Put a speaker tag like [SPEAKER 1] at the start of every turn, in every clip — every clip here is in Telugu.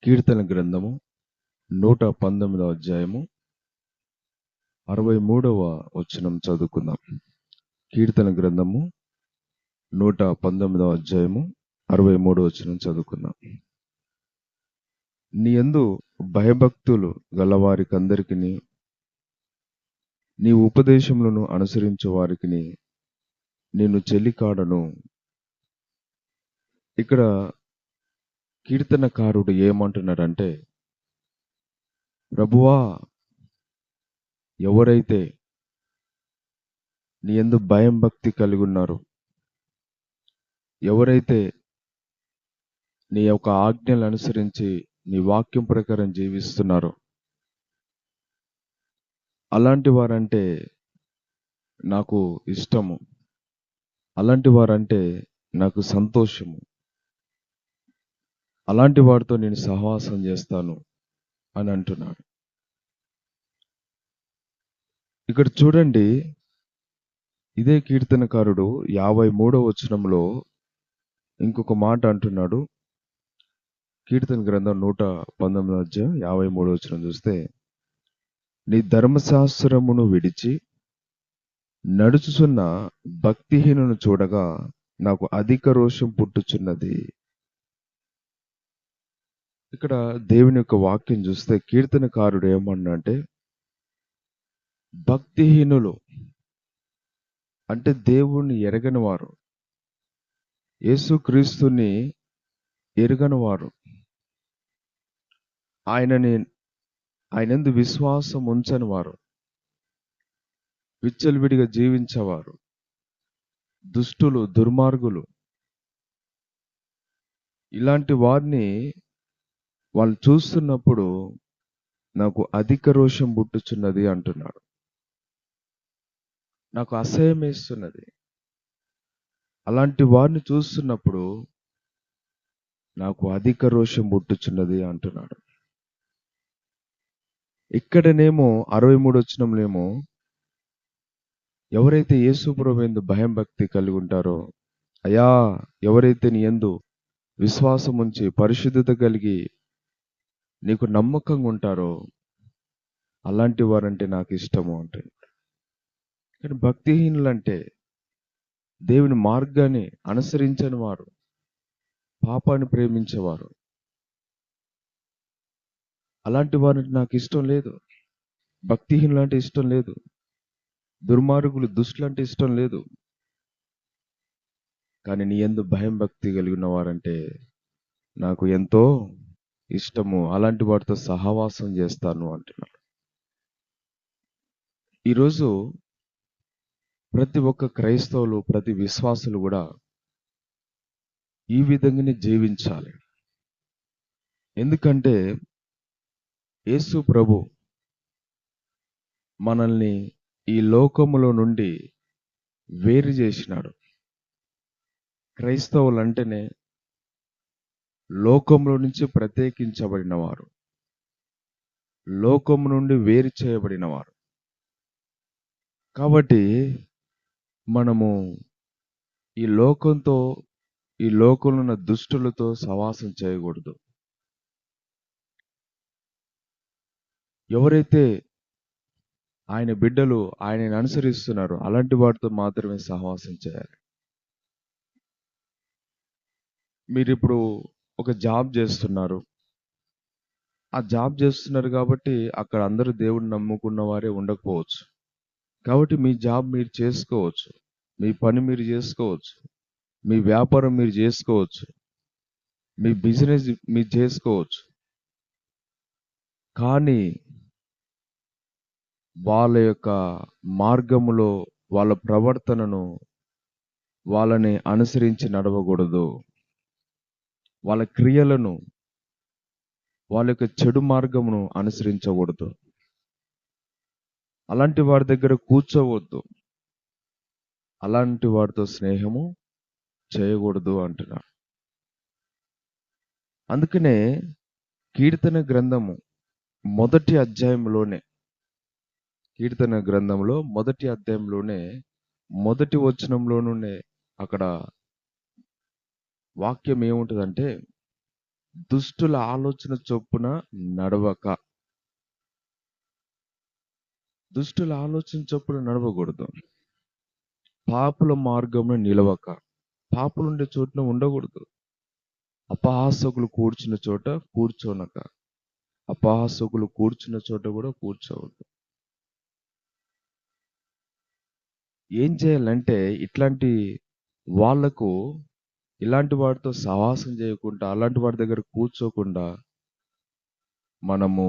[SPEAKER 1] కీర్తన గ్రంథము 119వ అధ్యాయము 63వ వచనం చదువుకుందాం. కీర్తన గ్రంథము 119వ అధ్యాయము 63వ వచనం చదువుకుందాం. నీ యందు భయభక్తులు గలవారికందరికి నీ ఉపదేశములను అనుసరించే వారికి నేను చెలికాడను. ఇక్కడ కీర్తనకారుడు ఏమంటున్నాడంటే, ప్రభువా, ఎవరైతే నీ యందు భయం భక్తి కలిగి ఉన్నారు, ఎవరైతే నీ యొక్క ఆజ్ఞలు అనుసరించి నీ వాక్యం ప్రకారం జీవిస్తున్నారో అలాంటి వారంటే నాకు ఇష్టము, అలాంటి వారంటే నాకు సంతోషము, అలాంటి వారితో నేను సహవాసం చేస్తాను అని అంటున్నాడు. ఇక్కడ చూడండి, ఇదే కీర్తనకారుడు 53వ వచనంలో ఇంకొక మాట అంటున్నాడు. కీర్తన గ్రంథం 119వ అధ్యాయం 53వ వచనం చూస్తే, నీ ధర్మశాస్త్రమును విడిచి నడుచుచున్న భక్తిహీనును చూడగా నాకు అధిక రోషం పుట్టుచున్నది. ఇక్కడ దేవుని యొక్క వాక్యం చూస్తే కీర్తనకారుడు ఏమన్నంటే, భక్తిహీనులు అంటే దేవుణ్ణి ఎరగని వారు, యేసుక్రీస్తుని ఎరగని వారు, ఆయనందు విశ్వాసం ఉంచని వారు, విచ్చలవిడిగా జీవించేవారు, దుష్టులు, దుర్మార్గులు, ఇలాంటి వారిని వాళ్ళు చూస్తున్నప్పుడు నాకు అధిక రోషం పుట్టుచున్నది అంటున్నాడు. నాకు అసహ్యం వేస్తున్నది. అలాంటి వారిని చూస్తున్నప్పుడు నాకు అధిక రోషం పుట్టుచున్నది అంటున్నాడు. ఇక్కడనేమో 63 వచనంలోనేమో ఎవరైతే యేసు ప్రభువు యందు భయం భక్తి కలిగి ఉంటారో, అయ్యా, ఎవరైతే నీ యందు విశ్వాసం ఉంచి పరిశుద్ధత కలిగి నీకు నమ్మకంగా ఉంటారో అలాంటి వారంటే నాకు ఇష్టము అంటున్నాడు. కానీ భక్తిహీనులంటే దేవుని మార్గాన్ని అనుసరించని వారు, పాపాన్ని ప్రేమించేవారు, అలాంటి వారంటే నాకు ఇష్టం లేదు. భక్తిహీనులు అంటే ఇష్టం లేదు. దుర్మార్గులు, దుష్టులు అంటే ఇష్టం లేదు. కానీ నీ యందు భయం భక్తి కలిగిన వారంటే నాకు ఎంతో ఇష్టము, అలాంటి వారితో సహవాసం చేస్తాను అంటున్నాడు. ఈరోజు ప్రతి ఒక్క క్రైస్తవులు, ప్రతి విశ్వాసులు కూడా ఈ విధంగానే జీవించాలి. ఎందుకంటే యేసు ప్రభు మనల్ని ఈ లోకములో నుండి వేరు చేసినాడు. క్రైస్తవులు అంటేనే లోకంలో నుంచి ప్రత్యేకించబడిన వారు, లోకము నుండి వేరు చేయబడిన వారు. కాబట్టి మనము ఈ లోకంలో ఉన్న దుష్టులతో సహవాసం చేయకూడదు. ఎవరైతే ఆయన బిడ్డలు ఆయనను అనుసరిస్తున్నారో అలాంటి వాటితో మాత్రమే సహవాసం చేయాలి. మీరు ఇప్పుడు ఒక జాబ్ చేస్తున్నారు. ఆ జాబ్ చేస్తున్నారు కాబట్టి అక్కడ అందరూ దేవుడిని నమ్ముకున్న వారే ఉండకపోవచ్చు. కాబట్టి మీ జాబ్ మీరు చేసుకోవచ్చు, మీ పని మీరు చేసుకోవచ్చు, మీ వ్యాపారం మీరు చేసుకోవచ్చు, మీ బిజినెస్ మీరు చేసుకోవచ్చు. కానీ వాళ్ళ యొక్క మార్గములో వాళ్ళ ప్రవర్తనను వాళ్ళని అనుసరించి నడవకూడదు. వాళ్ళ క్రియలను, వాళ్ళ యొక్క చెడు మార్గమును అనుసరించకూడదు. అలాంటి వారి దగ్గర కూర్చోవద్దు, అలాంటి వారితో స్నేహము చేయకూడదు అంటున్నాడు. అందుకనే కీర్తన గ్రంథము మొదటి అధ్యాయంలోనే, కీర్తన గ్రంథంలో మొదటి అధ్యాయంలోనే మొదటి వచనంలోనే అక్కడ వాక్యం ఏముంటుందంటే, దుష్టుల ఆలోచన చొప్పున నడవక. దుష్టుల ఆలోచన చొప్పున నడవకూడదు. పాపుల మార్గంలో నిలవక. పాపులు ఉండే చోటున ఉండకూడదు. అపహాసకులు కూర్చున్న చోట కూర్చోనక. అపహాసకులు కూర్చున్న చోట కూడా కూర్చోవద్దు. ఏం చేయాలంటే ఇట్లాంటి వాళ్లకు, ఇలాంటి వాడితో సహవాసం చేయకుండా, అలాంటి వాడి దగ్గర కూర్చోకుండా, మనము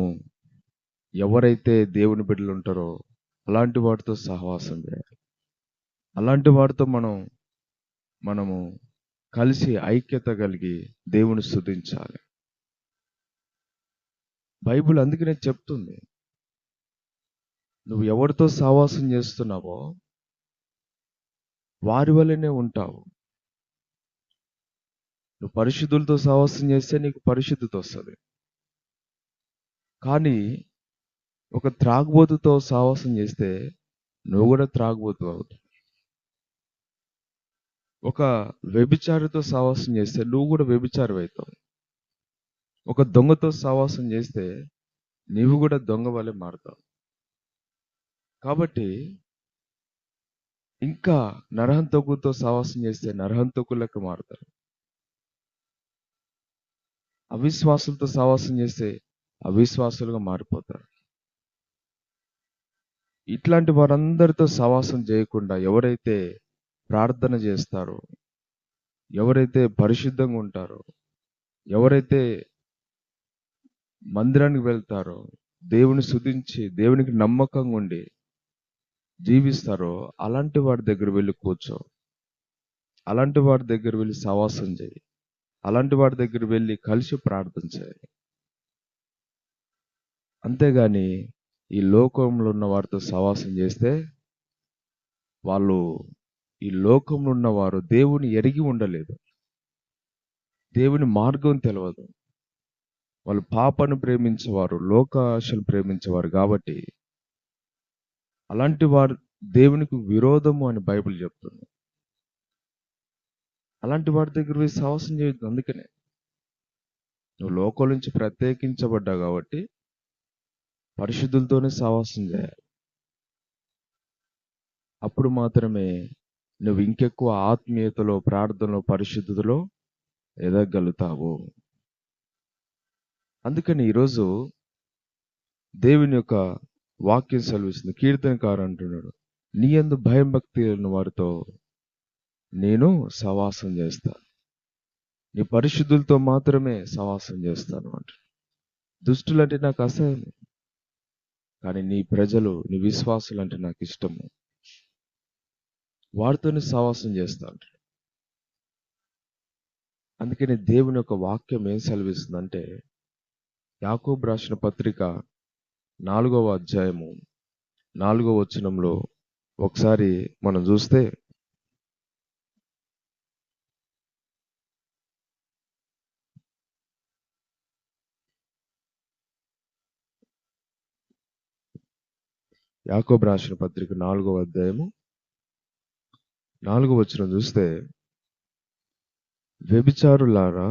[SPEAKER 1] ఎవరైతే దేవుని బిడ్డలు ఉంటారో అలాంటి వాడితో సహవాసం చేయాలి. అలాంటి వాడితో మనము కలిసి ఐక్యత కలిగి దేవుని స్తుతించాలి. బైబిల్ అందుకనే చెప్తుంది, నువ్వు ఎవరితో సహవాసం చేస్తున్నావో వారి వల్లనే ఉంటావు. నువ్వు పరిశుద్ధులతో సహవాసం చేస్తే నీకు పరిశుద్ధత వస్తుంది. కానీ ఒక త్రాగుబోతుతో సహవాసం చేస్తే నువ్వు కూడా త్రాగుబోతు అవుతావు. ఒక వ్యభిచారితో సహవాసం చేస్తే నువ్వు కూడా వ్యభిచారి అవుతావు. ఒక దొంగతో సహవాసం చేస్తే నీవు కూడా దొంగ వలె మారుతావు. కాబట్టి ఇంకా నరహంతకులతో సహవాసం చేస్తే నరహంతకులకు మారుతారు. అవిశ్వాసులతో సహవాసం చేస్తే అవిశ్వాసులుగా మారిపోతారు. ఇట్లాంటి వారందరితో సహవాసం చేయకుండా ఎవరైతే ప్రార్థన చేస్తారో, ఎవరైతే పరిశుద్ధంగా ఉంటారో, ఎవరైతే మందిరానికి వెళ్తారో, దేవుని స్తుతించి దేవునికి నమ్మకంగా ఉండి జీవిస్తారో అలాంటి వాడి దగ్గర వెళ్ళి కూర్చో. అలాంటి వాడి దగ్గర వెళ్ళి సహవాసం చేయి. అలాంటి వాడి దగ్గర వెళ్ళి కలిసి ప్రార్థన చేయాలి. అంతేగాని ఈ లోకంలో ఉన్న వారితో సహవాసం చేస్తే ఈ లోకంలో ఉన్నవారు దేవుని ఎరిగి ఉండలేదు. దేవుని మార్గం తెలియదు. వాళ్ళు పాపను ప్రేమించేవారు, లోకాశను ప్రేమించేవారు. కాబట్టి అలాంటి వారు దేవునికి విరోధము అని బైబిల్ చెప్తుంది. అలాంటి వారి దగ్గర పోయి సహవాసం చేయొద్దు. అందుకనే నువ్వు లోకం నుంచి ప్రత్యేకించబడ్డావు కాబట్టి పరిశుద్ధులతోనే సహవాసం చేయాలి. అప్పుడు మాత్రమే నువ్వు ఇంకెక్కువ ఆత్మీయతలో, ప్రార్థనలో, పరిశుద్ధతలో ఎదగలుగుతావు. అందుకని ఈరోజు దేవుని యొక్క వాక్యం సెలవిస్తుంది. కీర్తనకారు అంటున్నాడు, నీ యందు భయం భక్తి ఉన్న వారితో నేను సహవాసం చేస్తాను. నీ పరిశుద్ధులతో మాత్రమే సహవాసం చేస్తాను అంట. దుష్టులంటే నాకు అసహ్యం, కానీ నీ ప్రజలు, నీ విశ్వాసులు అంటే నాకు ఇష్టము. వారితోనే సహవాసం చేస్తాను. అందుకని దేవుని యొక్క వాక్యం ఏం సెలవిస్తుందంటే, యాకోబు రాసిన పత్రిక 4వ అధ్యాయము 4వ వచనంలో ఒకసారి మనం చూస్తే, యాకోబు రాసిన పత్రిక 4వ అధ్యాయము 4వ వచనం చూస్తే, వ్యభిచారులారా,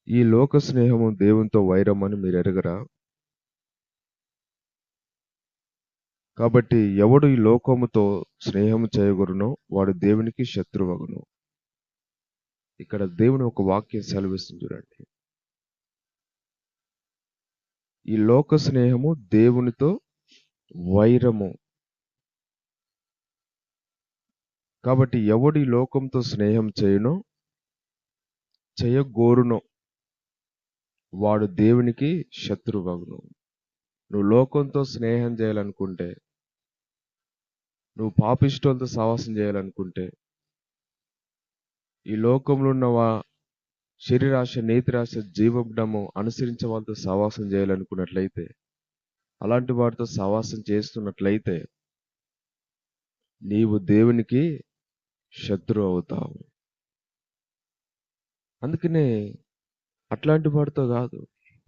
[SPEAKER 1] ఈ లోక స్నేహము దేవునితో వైరమని మీరు ఎరగరా? కాబట్టి ఎవడు ఈ లోకముతో స్నేహము చేయగొరునో వాడు దేవునికి శత్రువగును. ఇక్కడ దేవుని ఒక వాక్యం సెలవిస్తుంది చూడండి. ఈ లోక స్నేహము దేవునితో వైరము. కాబట్టి ఎవడు ఈ లోకంతో స్నేహం చేయగోరునో వాడు దేవునికి శత్రువగును. నువ్వు లోకంతో స్నేహం చేయాలనుకుంటే, నువ్వు పాపిష్టులతో సహవాసం చేయాలనుకుంటే, ఈ లోకంలో ఉన్న శరీరాశ, నేత్రాశ, జీవజ్ఞము అనుసరించే వాళ్ళతో సహవాసం చేయాలనుకున్నట్లయితే, అలాంటి వాటితో సహవాసం చేస్తున్నట్లయితే నీవు దేవునికి శత్రువు అవుతావు. అందుకనే అట్లాంటి వాడితో కాదు,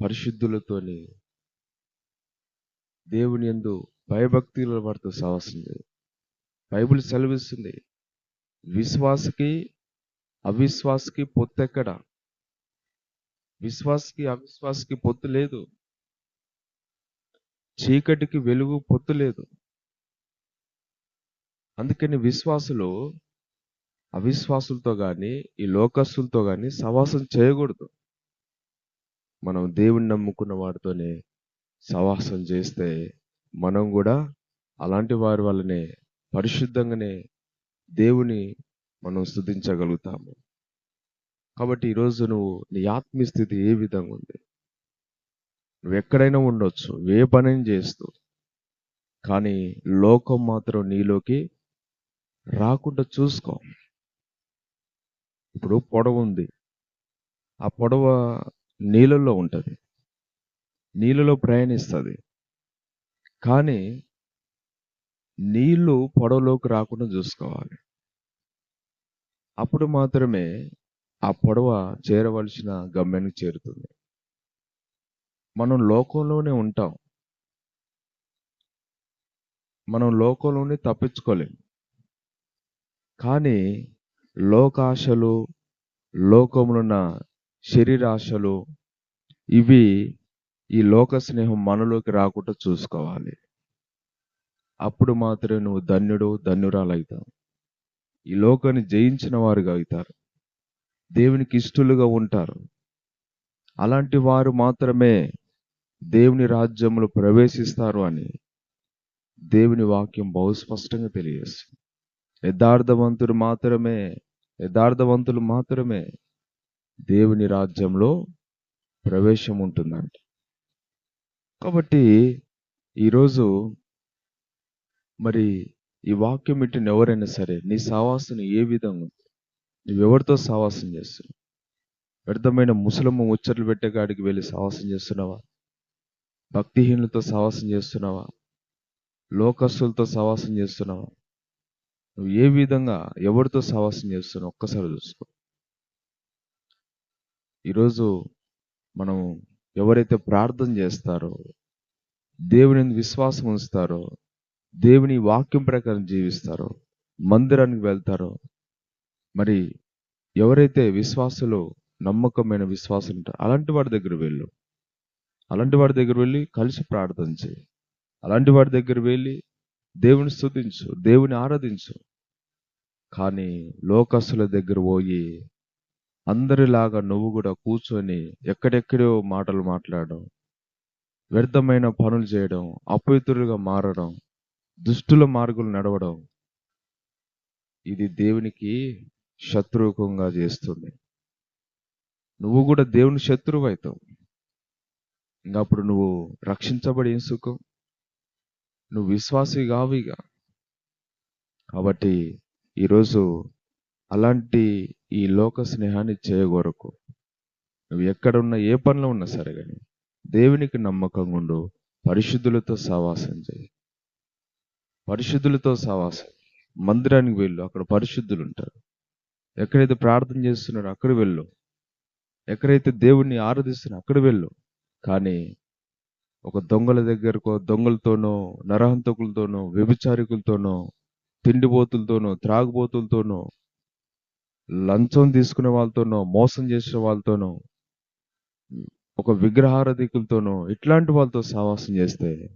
[SPEAKER 1] పరిశుద్ధులతోని, దేవుని యందు భయభక్తుల వారితో సహవాసం చేయి. బైబిల్ సెలవిస్తుంది, విశ్వాసకి అవిశ్వాసకి పొత్తెక్కడ? విశ్వాసికి అవిశ్వాసికి పొత్తు లేదు. చీకటికి వెలుగు పొత్తు లేదు. అందుకని విశ్వాసులు అవిశ్వాసులతో గాని ఈ లోకస్తులతో గాని సహవాసం చేయకూడదు. మనం దేవుని నమ్ముకున్న వారితోనే సహవాసం చేస్తే మనం కూడా అలాంటి వారి వల్లనే పరిశుద్ధంగానే దేవుని మనం స్తుతించగలుగుతాము. కాబట్టి ఈరోజు నువ్వు నీ ఆత్మీయ స్థితి ఏ విధంగా ఉంది? నువ్వు ఎక్కడైనా ఉండొచ్చు, ఏ పనైనా చేస్తూ, కానీ లోకం మాత్రం నీలోకి రాకుండా చూసుకో. ఇప్పుడు పడవ ఉంది, ఆ పడవ నీళ్ళల్లో ఉంటుంది, నీళ్ళలో ప్రయాణిస్తుంది, కానీ నీళ్లు పడవలోకి రాకుండా చూసుకోవాలి. అప్పుడు మాత్రమే ఆ పడవ చేరవలసిన గమ్యానికి చేరుతుంది. మనం లోకంలోనే ఉంటాం, మనం లోకంలోనే తప్పించుకోలేం. కానీ లోకాశలు, లోకములున్న శరీరాశలు, ఇవి ఈ లోక స్నేహం మనలోకి రాకుండా చూసుకోవాలి. అప్పుడు మాత్రమే నువ్వు ధన్యుడు ధన్యురాలవుతావు. ఈ లోకాన్ని జయించిన వారుగా అవుతారు, దేవునికి ఇష్టలుగా ఉంటారు. అలాంటి వారు మాత్రమే దేవుని రాజ్యంలో ప్రవేశిస్తారు అని దేవుని వాక్యం బహు స్పష్టంగా తెలియజేస్తుంది. యథార్థవంతులు మాత్రమే దేవుని రాజ్యంలో ప్రవేశం ఉంటుందంట. కాబట్టి ఈరోజు మరి ఈ వాక్యం ఇట్టిన ఎవరైనా సరే నీ సహవాసం ఏ విధంగా ఉంది? నువ్వెవరితో సహవాసం చేస్తున్నావు? వ్యర్థమైన ముసలమ్మ ముచ్చట్లు పెట్టే కాడికి వెళ్ళి సహవాసం చేస్తున్నావా? భక్తిహీనులతో సహవాసం చేస్తున్నావా? లోకస్తులతో సహవాసం చేస్తున్నావా? నువ్వు ఏ విధంగా ఎవరితో సహవాసం చేస్తున్నావు ఒక్కసారి చూసుకో. ఈరోజు మనం ఎవరైతే ప్రార్థన చేస్తారో, దేవుని విశ్వాసం ఉంచుతారో, దేవుని వాక్యం ప్రకారం జీవిస్తారో, మందిరానికి వెళ్తారో, మరి ఎవరైతే విశ్వాసులు నమ్మకమైన విశ్వాసులు ఉంటారో అలాంటి వాడి దగ్గర వెళ్ళి కలిసి ప్రార్థన చేయి. అలాంటి వాడి దగ్గర వెళ్ళి దేవుని స్తుతించు, దేవుని ఆరాధించు. కానీ లోకస్తుల దగ్గర పోయి అందరిలాగా నువ్వు కూడా కూర్చొని ఎక్కడెక్కడో మాటలు మాట్లాడడం, వ్యర్థమైన పనులు చేయడం, అపవిత్రులుగా మారడం, దుష్టుల మార్గులు నడవడం, ఇది దేవునికి శత్రువుకంగా చేస్తుంది. నువ్వు కూడా దేవుని శత్రువు అవుతావు. ఇంకా అప్పుడు నువ్వు రక్షించబడి ఏం సుఖం? నువ్వు విశ్వాసి కావిగా. కాబట్టి ఈరోజు అలాంటి ఈ లోక స్నేహాన్ని చేయగోరకు నువ్వు ఎక్కడున్నా ఏ పనిలో ఉన్నా సరే కానీ దేవునికి నమ్మకంగా ఉండు. పరిశుద్ధులతో సహవాసం చేయి. పరిశుద్ధులతో సహవాసం. మందిరానికి వెళ్ళు, అక్కడ పరిశుద్ధులు ఉంటారు. ఎక్కడైతే ప్రార్థన చేస్తున్నారో అక్కడ వెళ్ళు, ఎక్కడైతే దేవుణ్ణి ఆరాధిస్తున్నారో అక్కడ వెళ్ళు. కానీ ఒక దొంగల దగ్గరకో, దొంగలతోనో, నరహంతకులతోనో, వ్యభిచారికులతోనో, తిండిబోతులతోనో, త్రాగుబోతులతోనో, లంచం తీసుకునే వాళ్ళతోనో, మోసం చేసిన వాళ్ళతోనో, ఒక విగ్రహారాధికులతోనో, ఇట్లాంటి వాళ్ళతో సహవాసం చేస్తే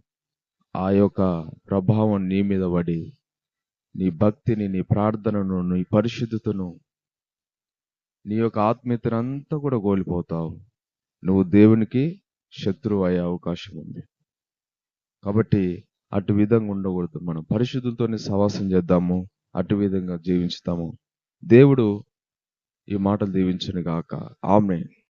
[SPEAKER 1] ఆ యొక్క ప్రభావం నీ మీద పడి నీ భక్తిని, నీ ప్రార్థనను, నీ పరిశుద్ధతను, నీ యొక్క ఆత్మీయతనంతా కూడా కోల్పోతావు. నువ్వు దేవునికి శత్రువు అయ్యే అవకాశం ఉంది. కాబట్టి అటు విధంగా ఉండకూడదు. మనం పరిశుద్ధులతోనే సహవాసం చేద్దాము, అటు విధంగా జీవించుతాము. దేవుడు ఈ మాటలు దీవించును గాక. ఆమేన్.